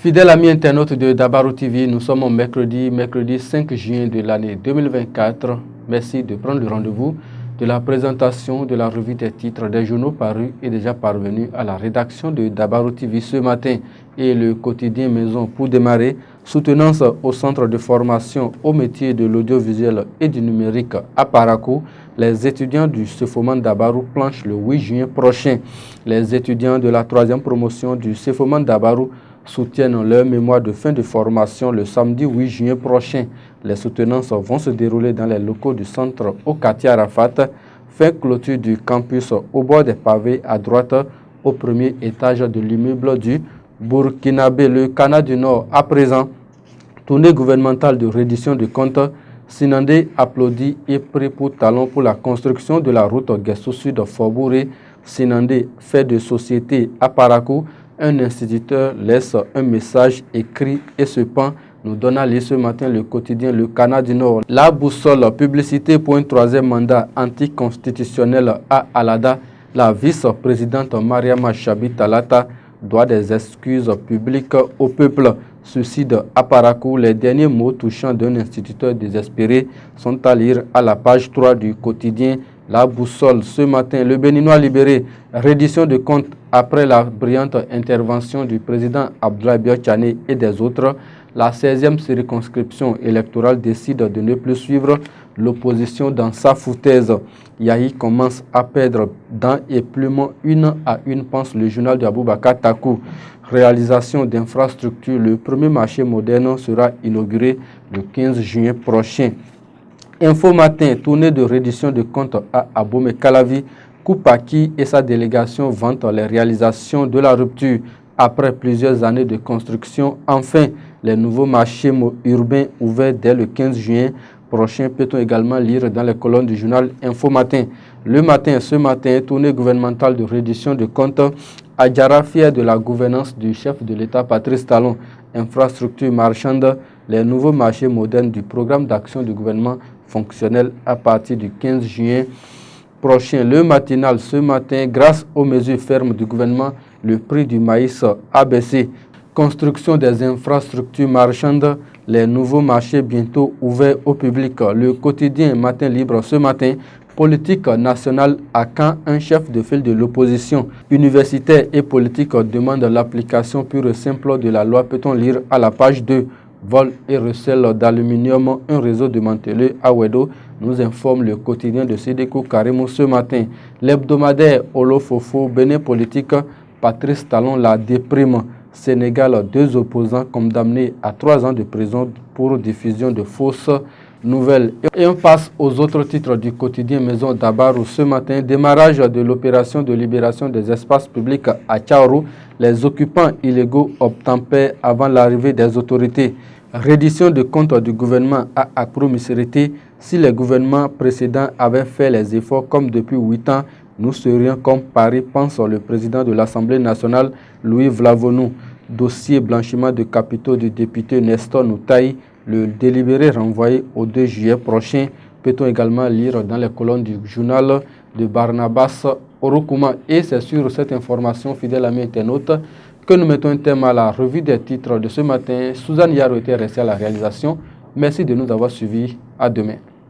Fidèles amis internautes de Dabarou TV, nous sommes au mercredi 5 juin de l'année 2024. Merci de prendre le rendez-vous de la présentation de la revue des titres des journaux parus et déjà parvenus à la rédaction de Dabarou TV ce matin et le quotidien Maison. Pour démarrer, soutenance au centre de formation au métier de l'audiovisuel et du numérique à Parakou. Les étudiants du Cefoman Dabarou planchent le 8 juin prochain. Les étudiants de la 3e promotion du Cefoman Dabarou soutiennent leur mémoire de fin de formation le samedi 8 juin prochain. Les soutenances vont se dérouler dans les locaux du centre au quartier Arafat, fin clôture du campus au bord des pavés à droite au premier étage de l'immeuble du Burkinabé. Le Canada du Nord à présent, tournée gouvernementale de reddition de comptes. Sinandé applaudit et prie pour talon pour la construction de la route Guesso Sud Forbouré. Sinandé fait de société à Parakou. Un instituteur laisse un message écrit et se pend. Nous donne à lire ce matin le quotidien Le Canada du Nord. La boussole, publicité pour un 3e mandat anticonstitutionnel à Alada. La vice-présidente Mariama Chabi Talata doit des excuses publiques au peuple. Suicide à Parakou, les derniers mots touchants d'un instituteur désespéré sont à lire à la page 3 du quotidien La Boussole. Ce matin, le Béninois libéré, reddition de comptes après la brillante intervention du président Abdoulaye Biotchane et des autres. La 16e circonscription électorale décide de ne plus suivre l'opposition dans sa foutaise. Yahi commence à perdre dents et plumes une à une, pense le journal de Aboubakar Takou. Réalisation d'infrastructures, le premier marché moderne sera inauguré le 15 juin prochain. Info Matin, tournée de reddition de comptes à Abomey Calavi. Koupaki et sa délégation vantent les réalisations de la rupture après plusieurs années de construction. Enfin, les nouveaux marchés urbains ouverts dès le 15 juin prochain peut-on également lire dans les colonnes du journal Info Matin. Le matin, ce matin, tournée gouvernementale de reddition de comptes. Adjara, fier de la gouvernance du chef de l'État Patrice Talon, infrastructure marchande, les nouveaux marchés modernes du programme d'action du gouvernement fonctionnel à partir du 15 juin prochain. Le matinal, ce matin, grâce aux mesures fermes du gouvernement, le prix du maïs a baissé. Construction des infrastructures marchandes, les nouveaux marchés bientôt ouverts au public. Le quotidien Matin Libre ce matin, politique nationale à quand un chef de file de l'opposition universitaire et politique demande l'application pure et simple de la loi. Peut-on lire à la page 2. Vol et recel d'aluminium, un réseau démantelé à Ouedo, nous informe le quotidien de Sédéco Karimou ce matin. L'hebdomadaire Olofofo, Bénin politique, Patrice Talon la déprime. Sénégal, 2 opposants condamnés à 3 ans de prison pour diffusion de fausses nouvelles. Et on passe aux autres titres du quotidien Maison Dabarou ce matin. Démarrage de l'opération de libération des espaces publics à Tchaourou. Les occupants illégaux obtempèrent avant l'arrivée des autorités. Reddition de comptes du gouvernement à Accrou-Missirité. Si les gouvernements précédents avaient fait les efforts comme depuis 8 ans, nous serions comme Paris, pense le président de l'Assemblée nationale, Louis Vlavonou. Dossier blanchiment de capitaux du député Nestor Noutaï. Le délibéré renvoyé au 2 juillet prochain. Peut-on également lire dans les colonnes du journal de Barnabas Orokouma. Et c'est sur cette information, fidèle amis internautes, que nous mettons un terme à la revue des titres de ce matin. Suzanne Yaro était restée à la réalisation. Merci de nous avoir suivis. À demain.